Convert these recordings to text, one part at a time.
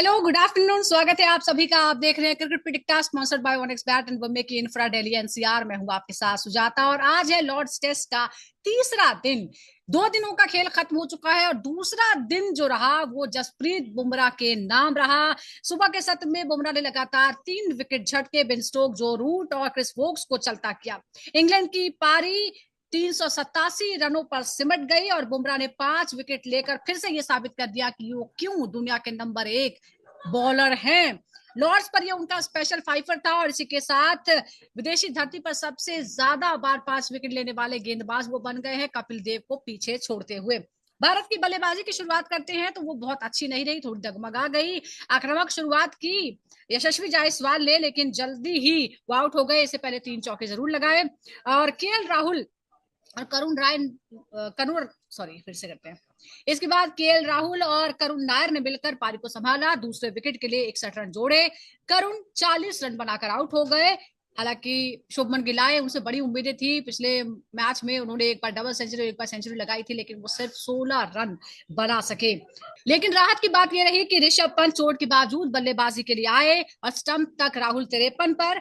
Hello, good afternoon. स्वागत है आप सभी का। आप देख रहे हैं क्रिकेट पिटिकटा sponsored by one x bat and Bombay की इंफ्रा दिल्ली एनसीआर। मैं हूं आपके साथ सुजाता और आज है लॉर्ड्स टेस्ट का तीसरा दिन। 2 दिनों का खेल खत्म हो चुका है और दूसरा दिन जो रहा वो जसप्रीत बुमराह के नाम रहा। सुबह के सत्र में बुमराह ने लगातार 3 विकेट झटके। बेन स्टोक, जो रूट और क्रिस वोक्स को चलता किया। इंग्लैंड की पारी 387 रनों पर सिमट गई और बुमराह ने 5 विकेट लेकर फिर से यह साबित कर दिया कि वो क्यों दुनिया के नंबर 1 बॉलर हैं। लॉर्ड्स पर यह उनका स्पेशल फाइफर था और इसी के साथ विदेशी धरती पर सबसे ज्यादा बार 5 विकेट लेने वाले गेंदबाज वो बन गए हैं, कपिल देव को पीछे छोड़ते हुए। भारत की बल्लेबाजी की शुरुआत करते हैं तो वो बहुत अच्छी नहीं रही, थोड़ी डगमगा गई। आक्रामक शुरुआत की यशस्वी जायसवाल ने, लेकिन जल्दी ही वो आउट हो गए। इससे पहले 3 चौके जरूर लगाए और केएल राहुल और करुण राय करूर सॉरी फिर से करते हैं। इसके बाद केएल राहुल और करुण नायर ने मिलकर पारी को संभाला। दूसरे विकेट के लिए 61 रन जोड़े। करुण 40 रन बनाकर आउट हो गए। हालांकि शुभमन गिल आए, उनसे बड़ी उम्मीदें थी। पिछले मैच में उन्होंने एक बार डबल सेंचुरी, एक बार सेंचुरी लगाई थी, लेकिन वो सिर्फ 16 रन बना सके। लेकिन राहत की बात यह रही कि ऋषभ पंत चोट के बावजूद बल्लेबाजी के लिए आए और स्टंप तक राहुल 53 पर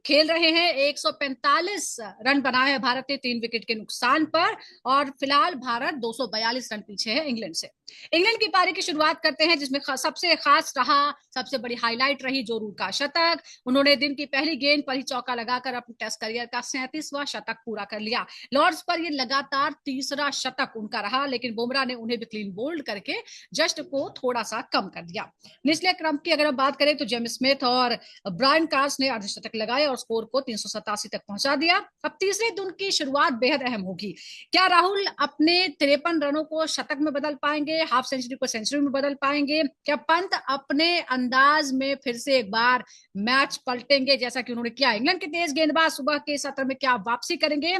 खेल रहे हैं। 145 रन बनाए हैं भारत ने 3 विकेट के नुकसान पर और फिलहाल भारत 242 रन पीछे है इंग्लैंड से। इंग्लैंड की पारी की शुरुआत करते हैं जिसमें सबसे खास रहा, सबसे बड़ी हाईलाइट रही जो रूट का शतक। उन्होंने दिन की पहली गेंद पर ही चौका लगाकर अपने टेस्ट करियर का 37वां शतक पूरा कर लिया। लॉर्ड्स पर यह लगातार तीसरा शतक उनका रहा, लेकिन बुमराह ने उन्हें भी क्लीन बोल्ड करके जस्ट को थोड़ा सा कम कर दिया। निचले क्रम की अगर हम बात करें तो जेम्स स्मिथ और ब्रायन कार्स ने अर्धशतक लगाए और स्कोर को 387 तक पहुंचा दिया। अब तीसरे दिन की शुरुआत बेहद अहम होगी। क्या राहुल अपने 53 रनों को शतक में बदल पाएंगे, हाफ सेंचुरी को सेंचुरी में बदल पाएंगे? क्या पंत अपने अंदाज में फिर से एक बार मैच पलटेंगे जैसा कि उन्होंने किया? इंग्लैंड के तेज गेंदबाज सुबह के सत्र में क्या वापसी करेंगे?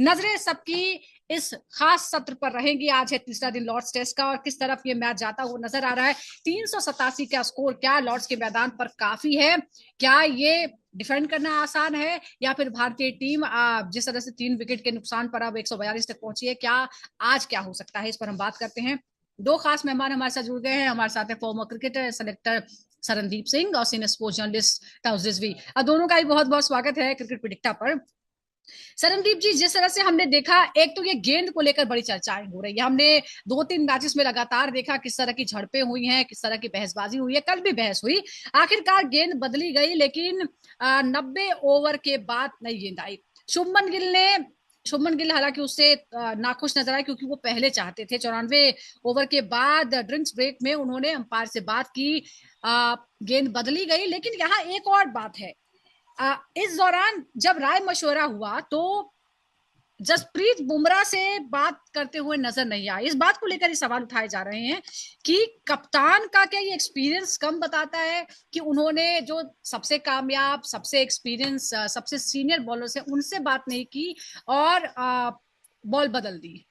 नजरें सबकी इस खास सत्र पर रहेंगी। आज है तीसरा दिन लॉर्ड्स टेस्ट का और किस तरफ ये मैच जाता हुआ नजर आ रहा है। 387 का स्कोर क्या लॉर्ड्स के मैदान पर काफी है? क्या ये डिफेंड करना आसान है या फिर भारतीय टीम जिस तरह से 3 विकेट के नुकसान पर अब 142 तक पहुंची है, क्या आज क्या हो सकता है? इस पर हम बात करते हैं। 2 खास मेहमान हमारे साथ जुड़ गए हैं। हमारे साथ है former cricketer selector Sharandeep Singh और senior sports journalist Taus Rizvi. दोनों का ही बहुत बहुत स्वागत है क्रिकेट पिटिकटा पर। शरणदीप जी, जिस तरह से हमने देखा, एक तो ये गेंद को लेकर बड़ी चर्चाएं हो रही है। हमने 2-3 मैचेस में लगातार देखा किस तरह की झड़पें हुई हैं, किस तरह की बहसबाजी हुई है। कल भी बहस हुई, आखिरकार गेंद बदली गई, लेकिन 90 ओवर के बाद नई गेंद आई। शुभमन गिल हालांकि उससे नाखुश नजर आए क्योंकि वो पहले चाहते थे। 94 ओवर के बाद ड्रिंक्स ब्रेक में उन्होंने अंपायर से बात की, गेंद बदली गई। लेकिन यहाँ एक और बात है, इस दौरान जब राय मशवरा हुआ तो जसप्रीत बुमराह से बात करते हुए नजर नहीं आया। इस बात को लेकर ये सवाल उठाए जा रहे हैं कि कप्तान का क्या ये एक्सपीरियंस कम बताता है कि उन्होंने जो सबसे कामयाब, सबसे एक्सपीरियंस, सबसे सीनियर बॉलर्स हैं उनसे बात नहीं की और बॉल बदल दी?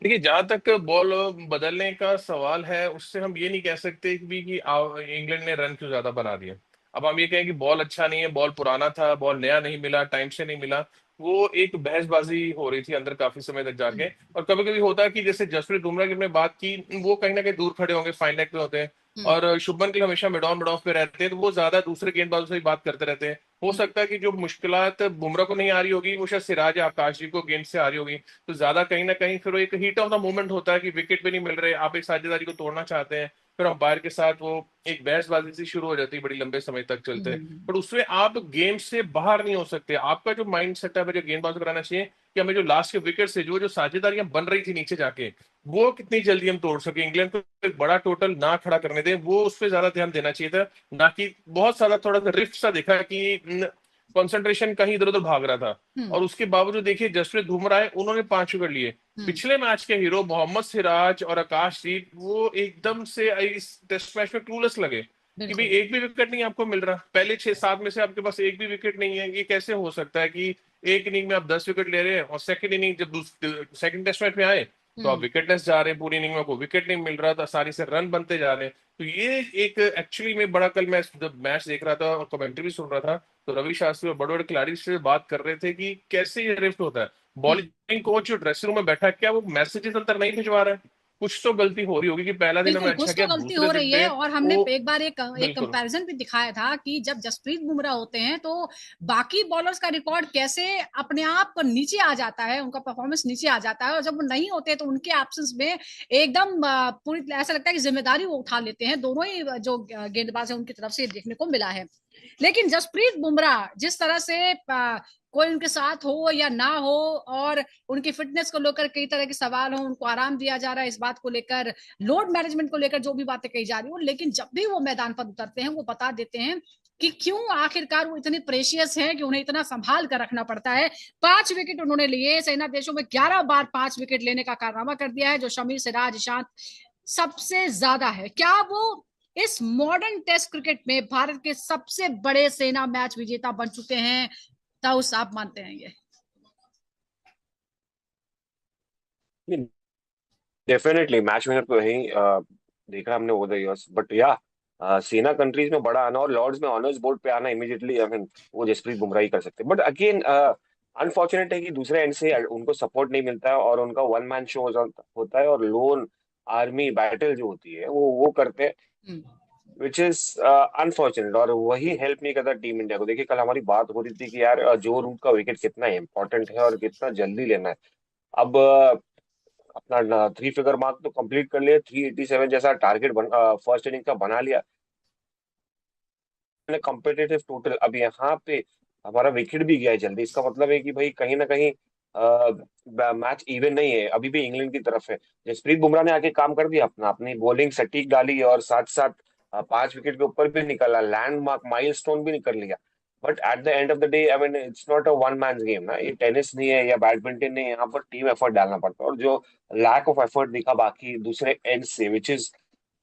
देखिए, जहां तक बॉल बदलने का सवाल है उससे हम ये नहीं कह सकते कि इंग्लैंड ने रन क्यों ज्यादा बना दिए। अब हम ये कहें कि बॉल अच्छा नहीं है, बॉल पुराना था, बॉल नया नहीं मिला, टाइम से नहीं मिला। वो एक बहसबाजी हो रही थी अंदर काफी समय तक जाके। और कभी कभी होता है कि जैसे जसप्रीत बुमराह की हमने बात की, वो कहीं ना कहीं दूर खड़े होंगे, फाइन लेग पे होते हैं। और शुभमन गिल हमेशा मिड ऑन मिड ऑफ पे रहते हैं, तो वो ज्यादा दूसरे गेंदबाजों से ही बात करते रहते हैं। हो सकता है कि जो मुश्किलात बुमराह को नहीं आ रही होगी वो शायद सिराज या आकाशदीप को गेंद से आ रही होगी। तो ज्यादा कहीं ना कहीं फिर वो एक हीट ऑफ द मोमेंट होता है कि विकेट भी नहीं मिल रहे, आप एक साझेदारी को तोड़ना चाहते हैं, फिर अंपायर के साथ वो एक बहसबाजी सी शुरू हो जाती है, बड़ी लंबे समय तक चलते हैं। पर उसमें आप गेम से बाहर नहीं हो सकते। आपका जो माइंड सेटअप है, जो गेंदबाजों को कराना चाहिए कि हमें जो लास्ट के विकेट से जो जो साझेदारियां बन रही थी नीचे जाके, वो कितनी जल्दी हम तोड़ सके, इंग्लैंड को एक बड़ा टोटल ना खड़ा करने दें, वो उस पर ज्यादा ध्यान देना चाहिए था। ना कि बहुत सारा थोड़ा सा रिफ्ट सा दिखा कि कंसंट्रेशन कहीं इधर उधर भाग रहा था। और उसके बावजूद देखिए जसप्रीत बुमराह उन्होंने 5 विकेट लिए। पिछले मैच के हीरो मोहम्मद सिराज और आकाशदीप वो एकदम से इस टेस्ट मैच में क्लूलेस लगे कि भाई एक भी विकेट नहीं आपको मिल रहा, पहले 6-7 में से आपके पास एक भी विकेट नहीं है। ये कैसे हो सकता है कि एक इनिंग में आप 10 विकेट ले रहे हैं और सेकंड इनिंग जब सेकंड टेस्ट मैच में आए तो आप विकेटलेस जा रहे हैं, पूरी इनिंग में आपको विकेट नहीं मिल रहा था, आसानी से रन बनते जा रहे हैं। तो ये एक एक्चुअली में बड़ा, कल मैं जब मैच देख रहा था और कमेंट्री भी सुन रहा था तो रवि शास्त्री और बड़े बड़े खिलाड़ी से बात कर रहे थे कि कैसे ये रिफ्ट होता है। बॉलिंग कोच जो ड्रेसिंग रूम में बैठा है, क्या वो मैसेजेस अंदर नहीं भिजवा रहा है? कुछ तो गलती हो रही होगी कि पहला दिन हमने बिल्कुल अच्छा कुछ तो किया, गलती दूसरे हो दिन रही है। पे और हमने वो एक बार एक बिल्कुल। कंपैरिजन भी दिखाया था कि जब जसप्रीत बुमराह होते हैं तो बाकी बॉलर्स का रिकॉर्ड कैसे अपने आप नीचे आ जाता है, उनका परफॉर्मेंस नीचे आ जाता है, और जब वो नहीं होते तो उनके एब्सेंस में एकदम पूरी ऐसा लगता है कि जिम्मेदारी वो उठा लेते हैं। दोनों ही जो गेंदबाज है उनकी तरफ से देखने को मिला है। लेकिन जसप्रीत बुमराह जिस तरह से कोई उनके साथ हो या ना हो, और उनकी फिटनेस को लेकर कई तरह के सवाल हो, उनको आराम दिया जा रहा है इस बात को लेकर, लोड मैनेजमेंट को लेकर जो भी बातें कही जा रही हो, लेकिन जब भी वो मैदान पर उतरते हैं वो बता देते हैं कि क्यों आखिरकार वो इतने प्रेशियस हैं कि उन्हें इतना संभाल कर रखना पड़ता है। 5 विकेट उन्होंने लिए, सेना देशों में 11 बार 5 विकेट लेने का कारनामा कर दिया है, जो शमी सिराज ईशांत सबसे ज्यादा है। क्या वो इस मॉडर्न टेस्ट क्रिकेट में भारत के सबसे बड़े सेना मैच विजेता बन चुके हैं? ताउस, आप मानते हैं ये? डेफिनेटली मैच विनर तो है ही, देखा हमने ओवर द इयर्स, बट या सेना कंट्रीज में बड़ा आना और लॉर्ड्स में ऑनर्स बोर्ड पे आना इमीडिएटली, आई मीन वो जसप्रीत बुमराह ही कर सकते, बट अगेन अनफॉर्चुनेट है कि दूसरे एंड से उनको सपोर्ट नहीं मिलता है और उनका वन मैन शो होता है और लोन आर्मी बैटल जो होती है वो करते हैं, हम्म, विच इज अनफॉर्चुनेट, और वही हेल्प नहीं करता टीम इंडिया को। देखिए कल हमारी बात हो रही थी कि यार जो रूट का विकेट कितना इंपॉर्टेंट है और कितना जल्दी लेना है। अब अपना 3 फिगर मार्क तो कंप्लीट कर लिया, 387 जैसा टारगेट फर्स्ट इनिंग का बना लिया कॉम्पिटेटिव टोटल। अब यहाँ पे हमारा विकेट भी गया है जल्दी, इसका मतलब है कि भाई कहीं ना कहीं मैच इवन नहीं है, अभी भी इंग्लैंड की तरफ है। जसप्रीत बुमराह ने आके काम कर दिया अपना, अपनी बॉलिंग सटीक डाली और साथ साथ 5 विकेट के ऊपर भी निकाला, लैंडमार्क माइलस्टोन भी निकल लिया। But at the end of the day I mean it's not a one man game ना, ये टेनिस नहीं है या बैडमिंटन नहीं है, यहाँ पर टीम एफर्ट डालना पड़ता है, और जो लैक ऑफ एफर्ट दिखा बाकी दूसरे एंड से, विच इज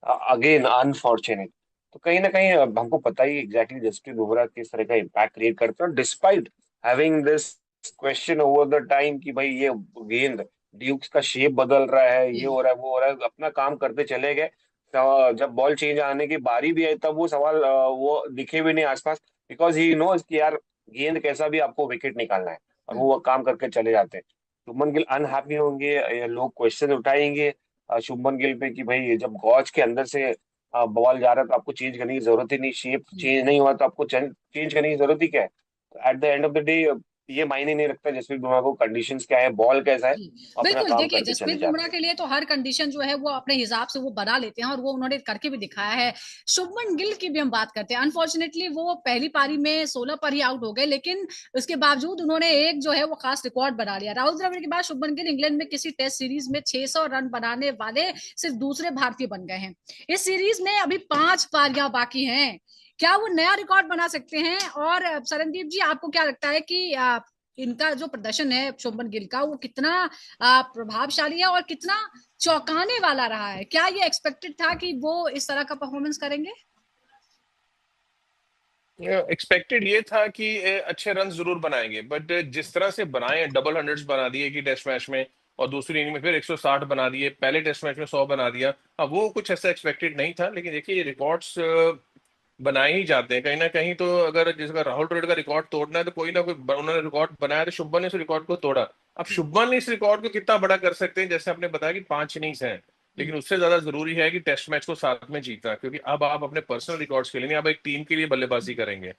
अगेन अनफॉर्चुनेट। तो कहीं ना कहीं हमको पता ही एग्जैक्टली जसप्रीत बुमराह किस तरह का इम्पैक्ट क्रिएट करता है, despite having this question over the time कि भाई ये गेंद ड्यूक्स का शेप बदल रहा है, ये हो रहा है वो हो रहा है, अपना काम करते चले गए। तो जब बॉल चेंज आने की बारी भी आई तब वो सवाल वो दिखे भी नहीं आसपास, बिकॉज ही नोज कि यार गेंद कैसा भी आपको विकेट निकालना है, और वो काम करके चले जाते हैं। शुभमन गिल अनहैप्पी होंगे, ये लोग क्वेश्चन उठाएंगे शुभमन गिल पे कि भाई जब गॉज के अंदर से बॉल जा रहा है तो आपको चेंज करने की जरूरत ही नहीं, शेप चेंज नहीं हुआ तो आपको चेंज करने की जरूरत ही क्या है। Eight the end of the day ये मायने नहीं रखता जसप्रीत बुमराह को कंडीशंस क्या है, बॉल कैसा है, जी अपना बिल्कुल। काम देखिए करके चले जसप्रीत जाते बुमराह हैं। के लिए तो हर कंडीशन जो है वो अपने हिसाब से वो बना लेते हैं, और वो उन्होंने करके भी दिखाया है। शुभमन गिल की भी हम बात करते हैं। अनफॉर्चुनेटली वो पहली पारी में 16 पर ही आउट हो गए, लेकिन उसके बावजूद उन्होंने एक जो है वो खास रिकॉर्ड बना लिया। राहुल द्रविड़ के बाद शुभमन गिल इंग्लैंड में किसी टेस्ट सीरीज में 600 रन बनाने वाले सिर्फ दूसरे भारतीय बन गए हैं। इस सीरीज में अभी 5 पारियां बाकी हैं। क्या वो नया रिकॉर्ड बना सकते हैं? और सरनदीप जी, आपको क्या लगता है कि इनका जो प्रदर्शन है शुभमन गिल का, वो कितना प्रभावशाली है और कितना चौंकाने वाला रहा है? क्या ये एक्सपेक्टेड था कि वो इस तरह का परफॉर्मेंस करेंगे? एक्सपेक्टेड ये था कि अच्छे रन जरूर बनाएंगे, बट जिस तरह से बनाए, डबल हंड्रेड्स बना दिए कि टेस्ट मैच में, और दूसरी इनिंग में फिर 160 बना दिए, पहले टेस्ट मैच में 100 बना दिया। अब वो कुछ ऐसा एक्सपेक्टेड नहीं था, लेकिन देखिए ये रिकॉर्ड्स बनाए ही जाते हैं कहीं ना कहीं। तो अगर जिसका राहुल द्रविड़ का रिकॉर्ड तोड़ना है तो कोई ना कोई उन्होंने रिकॉर्ड बनाया, तो शुभमन ने इस रिकॉर्ड को तोड़ा। अब शुभमन ने इस रिकॉर्ड को कितना बड़ा कर सकते हैं, जैसे आपने बताया कि 5 इनिंग्स हैं, लेकिन उससे ज्यादा जरूरी है कि टेस्ट मैच को साथ में जीतना, क्योंकि अब आप अपने पर्सनल रिकॉर्ड्स के लिए नहीं, आप एक टीम के लिए बल्लेबाजी करेंगे।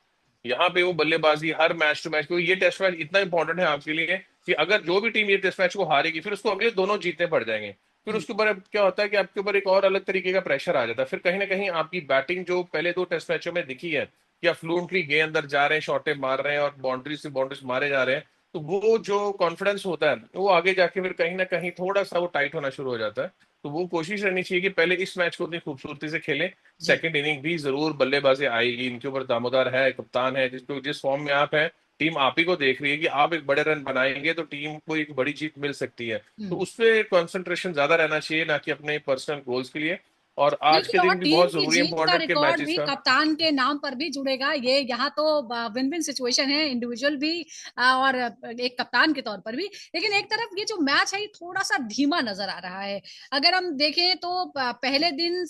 यहाँ पे वो बल्लेबाजी हर मैच टू मैच, क्योंकि ये टेस्ट मैच इतना इंपॉर्टेंट है आपके लिए कि अगर जो भी टीम ये टेस्ट मैच को हारेगी फिर उसको अगले दोनों जीतने पड़ जाएंगे। फिर उसके ऊपर अब क्या होता है कि आपके ऊपर एक और अलग तरीके का प्रेशर आ जाता है। फिर कहीं ना कहीं आपकी बैटिंग जो पहले 2 टेस्ट मैचों में दिखी है कि आप फ्लुएंटली गेंद अंदर जा रहे हैं, शॉटे मार रहे हैं और बाउंड्री से बाउंड्रीज मारे जा रहे हैं, तो वो जो कॉन्फिडेंस होता है वो आगे जाके फिर कहीं ना कहीं थोड़ा सा वो टाइट होना शुरू हो जाता है। तो वो कोशिश रहनी चाहिए कि पहले इस मैच को उतनी खूबसूरती से खेलें, जी सेकंड इनिंग भी जरूर बल्लेबाजी आएगी, इनके ऊपर दामोदर है, कप्तान है, जिस फॉर्म में आप हैं, टीम आप ही को देख रही है कि आप एक बड़े रन बनाएंगे तो टीम को एक बड़ी जीत मिल सकती है। तो उस पर कंसंट्रेशन ज्यादा रहना चाहिए, ना कि अपने पर्सनल गोल्स के लिए। और आज के बिल्कुल, और दिन भी टीम बहुत की जरूरी है जीत का इंपॉर्टेंट के रिकॉर्ड मैचेस भी का। कप्तान के नाम पर भी जुड़ेगा। ये यहाँ तो विन विन सिचुएशन है, इंडिविजुअल भी और एक कप्तान के तौर पर भी। लेकिन एक तरफ ये जो मैच है ये थोड़ा सा धीमा नजर आ रहा है। अगर हम देखें तो पहले दिन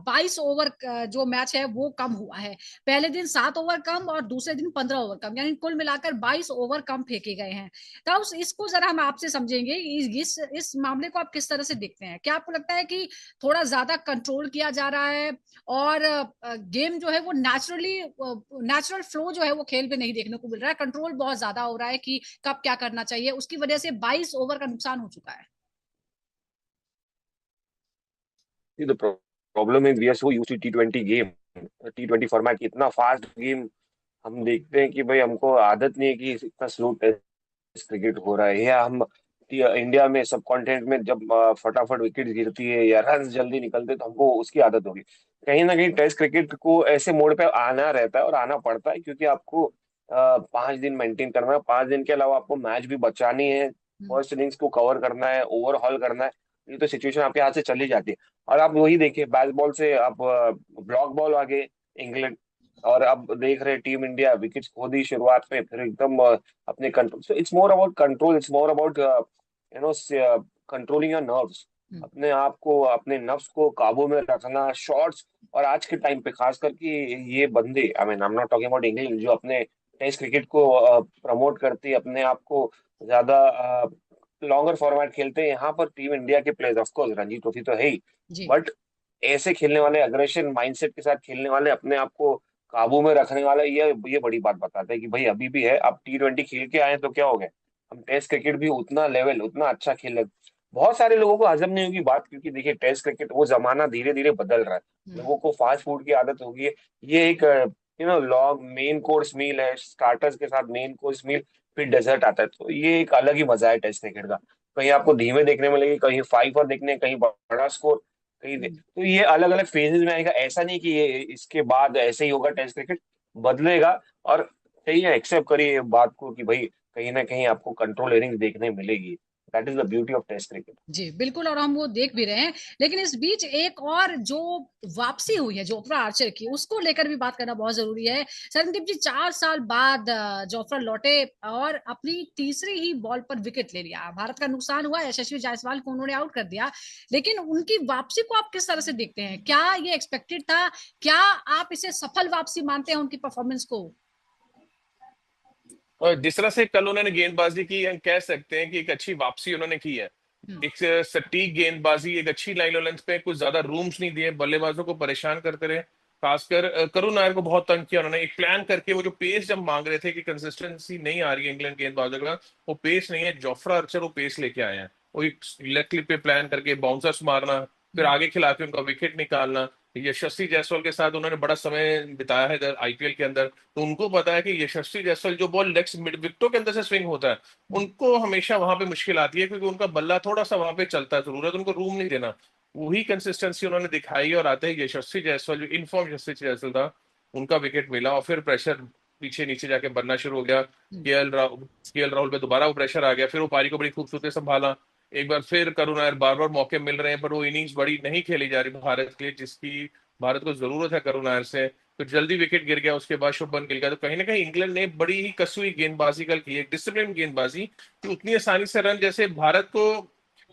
22 ओवर जो मैच है वो कम हुआ है। पहले दिन 7 ओवर कम और दूसरे दिन 15 ओवर कम, यानी कुल मिलाकर 22 ओवर कम फेंके गए हैं। तो इसको जरा हम आपसे समझेंगे, इस मामले को आप किस तरह से देखते हैं? क्या आपको लगता है कि थोड़ा ज्यादा कंट्रोल किया जा रहा है और गेम जो है वो नेचुरल फ्लो जो है वो खेल में नहीं देखने को मिल रहा है, कंट्रोल बहुत ज्यादा हो रहा है कि कब क्या करना चाहिए, उसकी वजह से 22 ओवर का नुकसान हो चुका है? See, the problem is we are so used to T20 game, T20 format, इतना फास्ट गेम हम देखते हैं कि भाई हमको आदत नहीं है कि इतना स्लो टेस्ट क्रिकेट हो रहा है। या हम इंडिया में सब कॉन्टिनेंट में जब फटाफट विकेट गिरती है या रन जल्दी निकलते हैं तो हमको उसकी आदत होगी। कहीं ना कहीं टेस्ट क्रिकेट को ऐसे मोड पे आना रहता है और आना पड़ता है, क्योंकि आपको 5 दिन मेंटेन करना है। 5 दिन के अलावा आपको मैच भी बचानी है, हम्म, फर्स्ट इनिंग्स को कवर करना है, ओवरहॉल करना है। ये तो सिचुएशन आपके हाथ से चली जाती है। और आप वही देखिए, बैसबॉल से आप ब्लॉक बॉल आ गए इंग्लैंड, और अब देख रहे टीम इंडिया विकेट्स खो दी शुरुआत में, फिर एकदम अपने control. So it's more about control, it's more about no controlling your nerves, hmm, अपने आप को, अपने नफ्स को काबू में रखना, शॉट्स। और आज के टाइम पे खास करके ये बंदे, I mean I am not talking about England, जो अपने टेस्ट क्रिकेट को प्रमोट करती है, अपने आप को ज्यादा लॉन्गर फॉर्मेट खेलते हैं, यहाँ पर टीम इंडिया के players, of course Ranji trophy तो है ही, जी बट ऐसे खेलने वाले, अग्रेशन माइंडसेट के साथ खेलने वाले, अपने आप को काबू में रखने वाला, ये बड़ी बात बताता है कि भाई अभी भी है। अब T20 खेल के आए तो क्या हो गया, हम टेस्ट क्रिकेट भी उतना लेवल, उतना अच्छा खेल। बहुत सारे लोगों को हजम नहीं होगी बात, क्योंकि देखिए टेस्ट क्रिकेट, वो जमाना धीरे धीरे बदल रहा है। हम्म, लोगों को फास्ट फूड की आदत होगी है। ये एक लॉन्ग मेन कोर्स मील है, स्टार्टर्स के साथ मेन कोर्स मील, फिर डेजर्ट आता है। तो ये एक अलग ही मजा है टेस्ट क्रिकेट का। कहीं आपको धीमे देखने मिलेगी, कहीं 5 और देखने, कहीं बड़ा स्कोर, कहीं हम्म। तो ये अलग अलग फेजेस में आएगा। ऐसा नहीं कि ये इसके बाद ऐसे ही होगा, टेस्ट क्रिकेट बदलेगा। और सही है, एक्सेप्ट करिए ये बात को कि भाई कहीं ना कहीं आपको कंट्रोल इनिंग्स देखने मिलेगी। That is the beauty of test cricket. जी बिल्कुल, और हम वो देख भी रहे हैं। लेकिन इस बीच एक और जो वापसी हुई है जोफ्रा आर्चर की, उसको लेकर भी बात करना बहुत जरूरी है। सरनदीप जी, 4 साल बाद जोफ्रा लौटे और अपनी तीसरी ही बॉल पर विकेट ले लिया। भारत का नुकसान हुआ, यशस्वी जायसवाल को उन्होंने आउट कर दिया। लेकिन उनकी वापसी को आप किस तरह से देखते हैं? क्या ये एक्सपेक्टेड था? क्या आप इसे सफल वापसी मानते हैं उनकी परफॉर्मेंस को? और जिस तरह से कल उन्होंने गेंदबाजी की, हम कह सकते हैं कि एक अच्छी वापसी उन्होंने की है। हम्म, एक सटीक गेंदबाजी, एक अच्छी लाइन लेंथ पे, कुछ ज्यादा रूम्स नहीं दिए, बल्लेबाजों को परेशान करते रहे। खासकर करुण नायर को बहुत तंग किया उन्होंने, एक प्लान करके। वो जो पेस जब मांग रहे थे कि कंसिस्टेंसी नहीं आ रही है इंग्लैंड गेंदबाजों का, वो पेस नहीं है। जोफ्रा आर्चर वो पेस लेके आए हैं। वो एक लेग क्लिप पे प्लान करके बाउंसर्स मारना, फिर हम्म, आगे खिला के उनका विकेट निकालना। यशस्वी जायसवाल के साथ उन्होंने बड़ा समय बिताया है इधर आईपीएल के अंदर, तो उनको पता है कि यशस्वी जायसवाल जो बॉल लेग्स मिड विकेटों के अंदर से स्विंग होता है, उनको हमेशा वहां पे मुश्किल आती है, क्योंकि उनका बल्ला थोड़ा सा वहां पे चलता है, जरूरत उनको रूम नहीं देना। वही कंसिस्टेंसी उन्होंने दिखाई, और आते ही यशस्वी जायसवाल, जो इनफॉर्म यशस्वी जायसवाल था, उनका विकेट मिला, और फिर प्रेशर पीछे नीचे जाके बनना शुरू हो गया। हम्म, केएल राहुल पे दोबारा वो प्रेशर आ गया, फिर वो पारी को बड़ी खूबसूरती से संभाला। एक बार फिर करुण नायर, बार बार मौके मिल रहे हैं, पर वो इनिंग्स बड़ी नहीं खेली जा रही भारत के लिए, जिसकी भारत को जरूरत है करुण नायर से। तो जल्दी विकेट गिर गया, उसके बाद शुभमन गिल का। तो कहीं ना कहीं इंग्लैंड ने बड़ी ही कसूई गेंदबाजी कल की, एक डिसिप्लिन गेंदबाजी, कि उतनी आसानी से रन, जैसे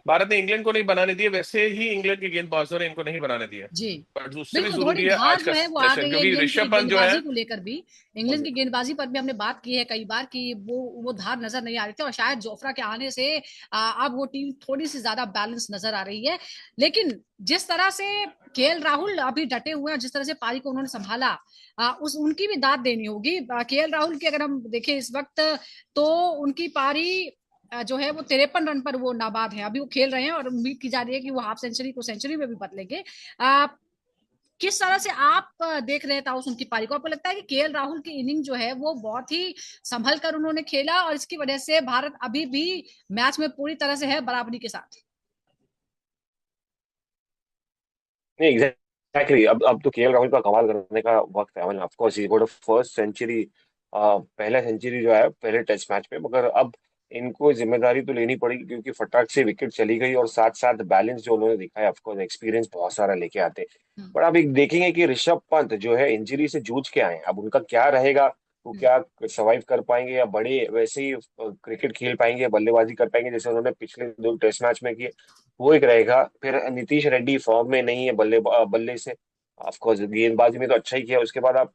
भारत ने इंग्लैंड को नहीं बनाने दिए, वैसे ही इंग्लैंड के गेंदबाजों ने इनको नहीं बनाने दिया। जी पर उससे भी बिल्कुल, थोड़ी जरूरी है धार आज का जो है वो आ सेशन, गई है क्योंकि इंग्लैंड की ऋषभ पंत जो है। गेंदबाजी को लेकर भी। इंग्लैंड की गेंदबाजी पर भी हमने बात की है कई बार कि वो धार नजर नहीं आ रही थी, और शायद जोफ्रा के आने से अब वो टीम थोड़ी सी ज्यादा बैलेंस नजर आ रही है। लेकिन जिस तरह से केएल राहुल अभी डटे हुए हैं, जिस तरह से पारी को उन्होंने संभाला, उस उनकी भी दाद देनी होगी। केएल राहुल की अगर हम देखें इस वक्त, तो उनकी पारी जो है वो 53 रन पर वो नाबाद है। अभी वो खेल रहे हैं और उम्मीद की जा रही है कि वो हाफ सेंचुरी को सेंचुरी में भी बदलेंगे। किस तरह से आप देख रहे थे उस उनकी पारी को? आपको लगता है कि केएल राहुल की इनिंग जो है वो बहुत ही संभल कर उन्होंने खेला और इसकी वजह से भारत अभी भी मैच में पूरी तरह से है बराबरी के साथ? नहीं, एग्जैक्टली। अब तो केएल राहुल का कमाल करने का वक्त है। I mean of course he got first century, पहला सेंचुरी जो है पहले टेस्ट मैच पे। मगर अब इनको जिम्मेदारी तो लेनी पड़ेगी, क्योंकि फटाक से विकेट चली गई और साथ साथ बैलेंस जो उन्होंने दिखाया, ऑफकोर्स एक्सपीरियंस बहुत सारा लेके आते। हम्म, पर अब एक देखेंगे कि ऋषभ पंत जो है इंजरी से जूझ के आए हैं, अब उनका क्या रहेगा, वो हम्म, क्या सर्वाइव कर पाएंगे या बड़े वैसे ही क्रिकेट खेल पाएंगे, बल्लेबाजी कर पाएंगे जैसे उन्होंने पिछले 2 टेस्ट मैच में किए, वो एक रहेगा। फिर नीतीश रेड्डी फॉर्म में नहीं है बल्ले से, ऑफकोर्स गेंदबाजी में तो अच्छा ही किया। उसके बाद आप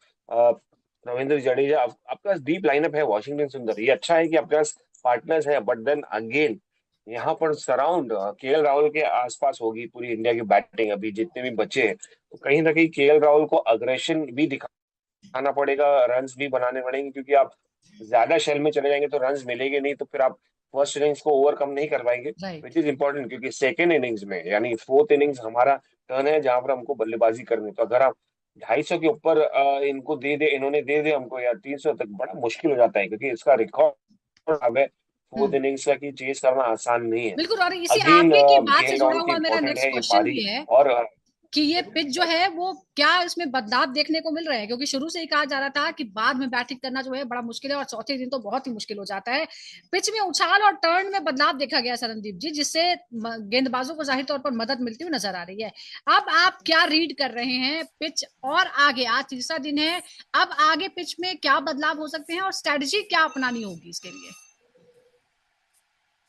रविंद्र जडेजा, आपके पास डीप लाइनअप है, वॉशिंगटन सुंदर, ये अच्छा है कि आपके पास पार्टनर्स है। बट देन अगेन यहाँ पर सराउंड केएल राहुल के आसपास होगी पूरी इंडिया की बैटिंग, अभी जितने भी बचे हैं, तो कहीं ना कहीं केएल राहुल को अग्रेशन भी दिखाना पड़ेगा, रन्स भी बनाने पड़ेंगे, क्योंकि आप ज्यादा शेल में चले जाएंगे तो रन्स मिलेंगे नहीं, तो फिर आप फर्स्ट इनिंग्स को ओवरकम नहीं कर पाएंगे, राइट। Which is important. क्योंकि सेकेंड इनिंग्स में यानी फोर्थ इनिंग्स हमारा टर्न है, जहां पर हमको बल्लेबाजी करनी है। तो अगर आप 250 के ऊपर इनको इन्होंने दे दे हमको, या 300 तक, बड़ा मुश्किल हो जाता है, क्योंकि इसका रिकॉर्ड अब है फोर्थ हम्म, इनिंग्स का, कि चेज करना आसान नहीं है। बिल्कुल। और इसी अगेन आपके की बात से केएल जुड़ा राहुल की हुआ मेरा इंपॉर्टेंट नेक्स्ट है ये क्वेश्चन पारी। भी है और कि ये पिच जो है वो क्या इसमें बदलाव देखने को मिल रहे हैं, क्योंकि शुरू से ही कहा जा रहा था कि बाद में बैटिंग करना जो है बड़ा मुश्किल है और चौथे दिन तो बहुत ही मुश्किल हो जाता है। पिच में उछाल और टर्न में बदलाव देखा गया सरनदीप जी, जिससे गेंदबाजों को जाहिर तौर पर मदद मिलती हुई नजर आ रही है। अब आप क्या रीड कर रहे हैं पिच और आगे, आज तीसरा दिन है, अब आगे पिच में क्या बदलाव हो सकते हैं और स्ट्रेटजी क्या अपनानी होगी इसके लिए?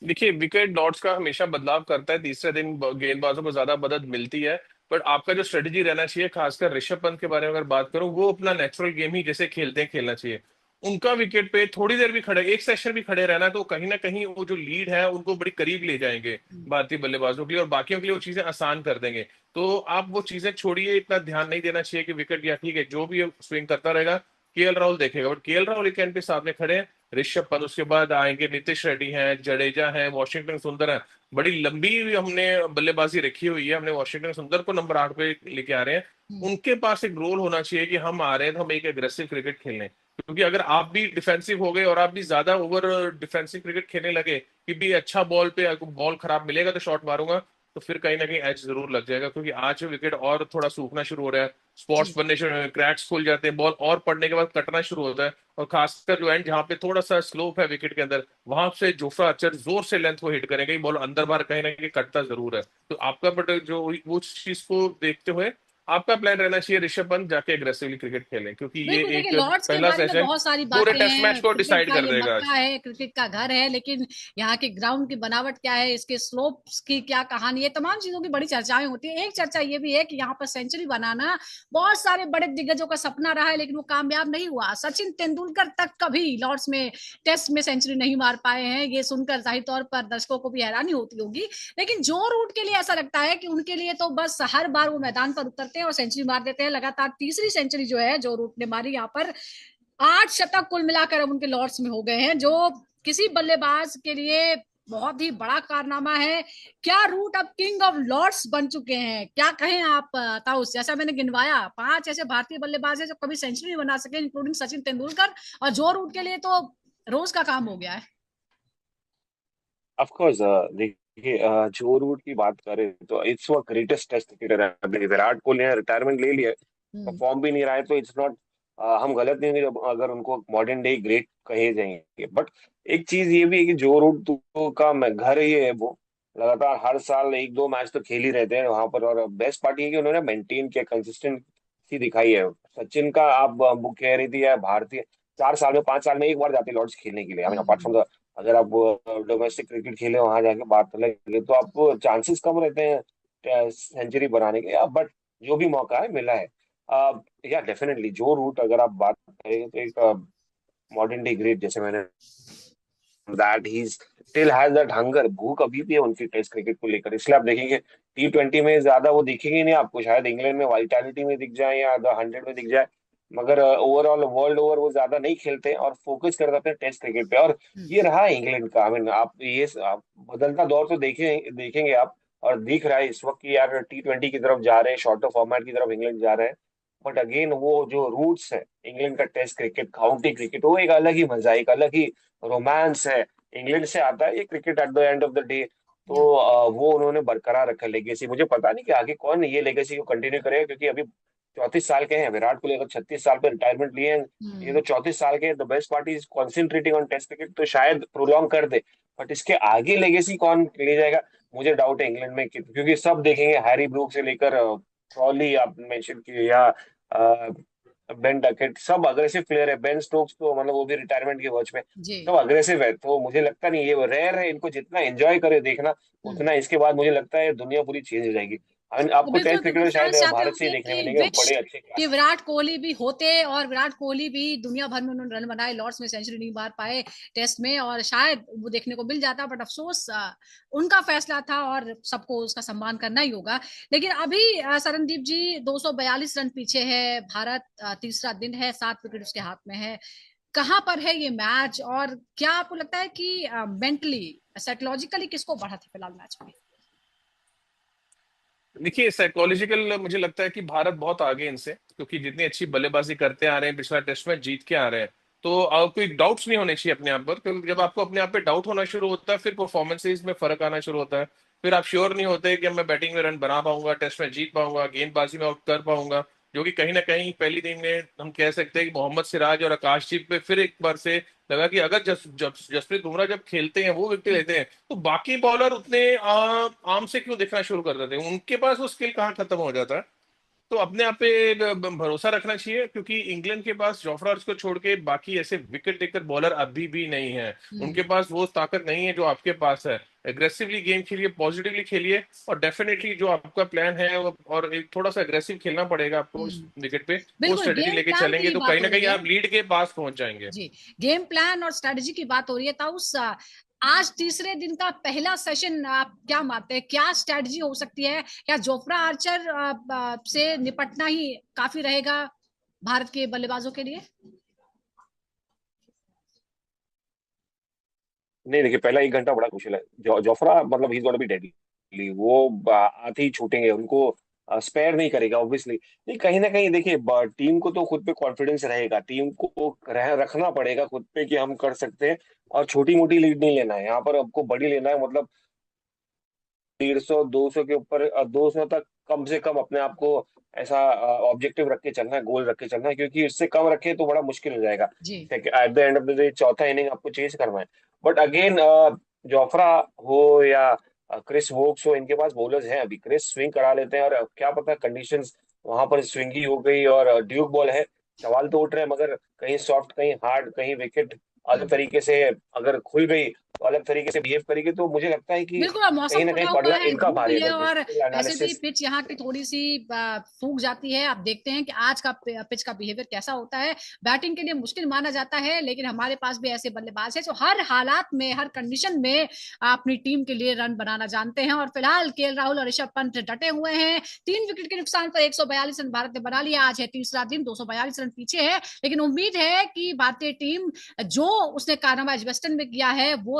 देखिए, विकेट लॉर्ड्स का हमेशा बदलाव करता है, तीसरे दिन गेंदबाजों को ज्यादा मदद मिलती है। बट आपका जो स्ट्रेटजी रहना चाहिए, खासकर ऋषभ पंत के बारे में अगर बात करूं, वो अपना नेचुरल गेम ही जैसे खेलते हैं खेलना चाहिए। उनका विकेट पे थोड़ी देर भी खड़े, एक सेशन भी खड़े रहना, तो कहीं ना कहीं वो जो लीड है उनको बड़ी करीब ले जाएंगे भारतीय बल्लेबाजों के लिए, और बाकियों के लिए वो चीजें आसान कर देंगे। तो आप वो चीजें छोड़िए, इतना ध्यान नहीं देना चाहिए कि विकेट गया, ठीक है जो भी स्विंग करता रहेगा केएल राहुल देखेगा। बट केएल राहुल एक एंड पे सामने खड़े हैं, ऋषभ पंत, उसके बाद आएंगे नीतीश रेड्डी हैं, जडेजा हैं, वॉशिंगटन सुंदर है। बड़ी लंबी हमने बल्लेबाजी रखी हुई है, हमने वॉशिंगटन सुंदर को नंबर 8 पे लेके आ रहे हैं। उनके पास एक रोल होना चाहिए कि हम आ रहे हैं तो हम एक एग्रेसिव क्रिकेट खेलें, क्योंकि अगर आप भी डिफेंसिव हो गए और आप भी ज्यादा ओवर डिफेंसिव क्रिकेट खेलने लगे कि भी अच्छा बॉल पे बॉल खराब मिलेगा तो शॉट मारूंगा, तो फिर कहीं ना कहीं एज जरूर लग जाएगा। क्योंकि आज विकेट और थोड़ा सूखना शुरू हो रहा है, स्पॉट्स जी। बनने शुरू, क्रैक्स खुल जाते हैं, बॉल और पड़ने के बाद कटना शुरू होता है। और खासकर जो एंड जहां पे थोड़ा सा स्लोप है विकेट के अंदर, वहां से जोफ्रा आर्चर जोर से लेंथ को हिट करेंगे, बॉल अंदर बाहर कहीं ना कहीं कटता जरूर है। तो आपका बट जो वो चीज को देखते हुए आपका प्लान रहना चाहिए ऋषभ पंत जाके एग्रेसिवली क्रिकेट खेलें, क्योंकि ये बिल्कुल, देखिए एक लॉर्ड्स के पहला बारे में सेशन बहुत सारी पूरे बातें टेस्ट मैच हैं, को क्रिकेट डिसाइड का कर ये देगा मक्का आज। है, क्रिकेट का घर है, लेकिन यहाँ के ग्राउंड की बनावट क्या है, इसके स्लोप्स की क्या कहानी है, तमाम चीजों की बड़ी चर्चाएं होती है। एक चर्चा ये भी है कि यहाँ पर सेंचुरी बनाना बहुत सारे बड़े दिग्गजों का सपना रहा है, लेकिन वो कामयाब नहीं हुआ। सचिन तेंदुलकर तक कभी लॉर्ड्स में टेस्ट में सेंचुरी नहीं मार पाए हैं, ये सुनकर जाहिर तौर पर दर्शकों को भी हैरानी होती होगी। लेकिन जो रूट के लिए ऐसा लगता है कि उनके लिए तो बस हर बार वो मैदान पर उतरते हैं और सेंचुरी मार देते हैं। लगातार तीसरी सेंचुरी जो है जो रूट ने मारी यहाँ पर, 8 शतक कुल मिलाकर अब उनके लॉर्ड्स में हो गए हैं, जो किसी बल्लेबाज के लिए बहुत ही बड़ा कारनामा है। क्या रूट अब किंग ऑफ लॉर्ड्स बन चुके हैं, क्या कहें आप ताउस? जैसा मैंने गिनवाया, 5 ऐसे भारतीय बल्लेबाज हैं जो कभी सेंचुरी नहीं बना सके, इंक्लूडिंग सचिन तेंदुलकर, और जो रूट के लिए तो रोज का काम हो गया है। ऑफ कोर्स देखिए, जो रूट की बात करें तो इट्स वो ग्रेटेस्ट टेस्ट क्रिकेटर है। अभी विराट कोहली ने रिटायरमेंट ले लिया, हम्म, परफॉर्म भी नहीं रहा है, तो इट्स नॉट, हम गलत नहीं होंगे अगर उनको मॉडर्न डे ग्रेट कहे जाएंगे। बट एक चीज ये भी है कि जो रूट तो का घर ही है वो, लगातार हर साल 1-2 मैच तो खेल ही रहते हैं वहां पर। और बेस्ट पार्टी है कि उन्होंने मेंटेन किया, कंसिस्टेंसी दिखाई है। सचिन का आप बुक कह रही थी, या भारतीय 4 साल में 5 साल में एक बार जाते हैं लॉर्ड्स खेलने के लिए, I mean apart hmm, from the, अगर आप डोमेस्टिक क्रिकेट खेले वहां जाके बात लगे तो आपको चांसेस कम रहते हैं सेंचुरी बनाने के। बट जो भी मौका है मिला है, या डेफिनेटली जो रूट अगर आप बात करेंगे तो एक मॉडर्न डे ग्रेट, जैसे मैंने, that he still has that hunger, भूख अभी भी है उनकी टेस्ट क्रिकेट को लेकर। इसलिए आप देखेंगे T20 में ज्यादा वो दिखेंगे नहीं आपको, शायद इंग्लैंड में वाइटैलिटी में दिख जाए या द 100 में दिख जाए, मगर ओवरऑल वर्ल्ड ओवर वो ज्यादा नहीं खेलते और फोकस कर जाते हैं टेस्ट क्रिकेट पे। और हम्म, ये रहा है इंग्लैंड का, आई मीन आप बदलता दौर तो देखेंगे आप, और दिख रहा है इस वक्त कि यार T20 की तरफ जा रहे हैं, शॉर्टर फॉर्मेट की तरफ इंग्लैंड जा रहे हैं। बट अगेन वो जो रूट्स है इंग्लैंड का, टेस्ट क्रिकेट, काउंटी क्रिकेट, वो एक अलग ही मजा है, एक अलग ही रोमांस है, इंग्लैंड से आता है ये cricket at the end of the day. या, तो वो उन्होंने बरकरार रखा लेगेसी। मुझे पता नहीं कि आगे कौन ये लेगेसी को कंटिन्यू करेगा, क्योंकि अभी 34 साल के हैं विराट कोहली, अगर 36 साल पे रिटायरमेंट लिए हैं, ये हम्म, तो 34 साल के। The best party is concentrating on test cricket, तो शायद प्रोलॉन्ग कर दे। बट इसके आगे लेगेसी कौन ले जाएगा, मुझे डाउट है इंग्लैंड में, क्योंकि सब देखेंगे हैरी ब्रूक से लेकर क्रॉली आप मेंशन किए, या बेन डकेट, सब अग्रेसिव प्लेयर है। बेन स्टोक्स तो मतलब वो भी रिटायरमेंट के वर्च में, जी। सब अग्रेसिव है। तो मुझे लगता नहीं, ये रेयर है, इनको जितना एंजॉय करे देखना हम्म। उतना इसके बाद मुझे लगता है दुनिया पूरी चेंज हो जाएगी। तो आपको बिल्कुल टेस्ट बिल्कुल क्रिकेट शायद फैंस चाहते भारत से ही होंगे देखने कि मिलेंगे, विश बड़े अच्छे कि क्लास। विराट कोहली भी होते, और विराट कोहली भी दुनिया भर में उन्होंने रन बनाए, लॉर्ड्स में सेंचुरी नहीं मार पाए टेस्ट में, और शायद वो देखने को मिल जाता, बट अफसोस उनका फैसला था और सबको उसका सम्मान करना ही होगा। लेकिन अभी शरणदीप जी 242 रन पीछे है भारत, तीसरा दिन है, 7 विकेट उसके हाथ में है। कहाँ पर है ये मैच, और क्या आपको लगता है कि मेंटली साइकोलॉजिकली किसको बढ़ा था फिलहाल मैच में? देखिए, साइकोलॉजिकल मुझे लगता है कि भारत बहुत आगे इनसे, क्योंकि जितनी अच्छी बल्लेबाजी करते आ रहे हैं, पिछला टेस्ट में जीत के आ रहे हैं, तो कोई डाउट्स नहीं होने चाहिए अपने आप पर, क्योंकि जब आपको अपने आप पे डाउट होना शुरू होता है, फिर परफॉर्मेंसेज में फर्क आना शुरू होता है। फिर आप श्योर नहीं होते कि अब मैं बैटिंग में रन बना पाऊंगा, टेस्ट में जीत पाऊंगा, गेंदबाजी में आउट कर पाऊंगा, जो कि कहीं ना कहीं पहली दिन में हम कह सकते हैं कि मोहम्मद सिराज और आकाशदीप पे फिर एक बार से लगा कि अगर जसप्रीत बुमराह जब खेलते हैं, वो विकेट लेते हैं, तो बाकी बॉलर उतने आम से क्यों दिखना शुरू कर देते हैं, उनके पास वो स्किल कहाँ खत्म हो जाता है। तो अपने आप पे भरोसा रखना चाहिए, क्योंकि इंग्लैंड के पास जोफ्रा आर्चर को छोड़ के बाकी ऐसे विकेट टेकर बॉलर अभी भी नहीं है। हम्म। उनके पास वो ताकत नहीं है जो आपके पास है। एग्रेसिवली गेम खेलिए, पॉजिटिवली खेलिए, और डेफिनेटली जो आपका प्लान है और एक थोड़ा सा एग्रेसिव खेलना पड़ेगा आपको इस हम्म। विकेट पे, वो बिल्कुल स्ट्रेटेजी गेम लेके प्लान चलेंगे की तो बात कहीं हो ना रही कहीं है। आप लीड के पास पहुंच जाएंगे। जी, गेम प्लान और स्ट्रेटजी की बात हो रही है, तो उस आज तीसरे दिन का पहला सेशन आप क्या मानते हैं, क्या स्ट्रेटजी हो सकती है? क्या जोफ्रा आर्चर से निपटना ही काफी रहेगा भारत के बल्लेबाजों के लिए? नहीं देखिए, पहला 1 घंटा बड़ा क्रुशियल है। जोफ्रा मतलब he is gonna be deadly, वो आते ही छूटेंगे उनको, स्पेयर नहीं करेगा ऑब्वियसली। नहीं, कहीं ना कहीं देखिए, टीम को तो खुद पे कॉन्फिडेंस रहेगा, टीम को रखना पड़ेगा खुद पे कि हम कर सकते हैं। और छोटी मोटी लीड नहीं लेना है यहाँ पर, आपको बड़ी लेना है, मतलब 150 200 के ऊपर, 200 तक कम से कम अपने आप को ऐसा ऑब्जेक्टिव रख के चलना है, गोल रख के चलना है, क्योंकि इससे कम रखे तो बड़ा मुश्किल हो जाएगा। जी। At the end of the day चौथा इनिंग आपको चेज करना है। बट अगेन, जोफ्रा हो या क्रिस वोक्स हो, इनके पास बॉलर्स हैं अभी। क्रिस स्विंग करा लेते हैं, और क्या पता कंडीशंस वहां पर स्विंगी हो गई और ड्यूक बॉल है, सवाल तो उठ रहे हैं, मगर कहीं सॉफ्ट, कहीं हार्ड, कहीं विकेट अलग हम्म। तरीके से अगर खुल गई तो अलग तरीके से बिहेव करेगी, तो मुझे लगता है कि बिल्कुल, और मौसम कहीं ना कहीं खुला हुआ पलड़ा है, इनका धूप भारी भी है। है, अगर और टेक्निकल वैसे भी एनालिसिस, पिच यहाँ की थोड़ी सी सूख जाती है। आप देखते हैं कि आज का पिच का बिहेवियर कैसा होता है। बैटिंग के लिए मुश्किल माना जाता है, लेकिन हमारे पास भी ऐसे बल्लेबाज हैं जो हर हालात में, हर कंडीशन में अपनी टीम के लिए रन बनाना जानते हैं। और फिलहाल केएल राहुल और ऋषभ पंत डटे हुए हैं। 3 विकेट के नुकसान पर 142 रन भारत ने बना लिया। आज है तीसरा दिन, 242 रन पीछे है, लेकिन उम्मीद है कि भारतीय टीम जो उसने कारनामा एजबेस्टन में किया है वो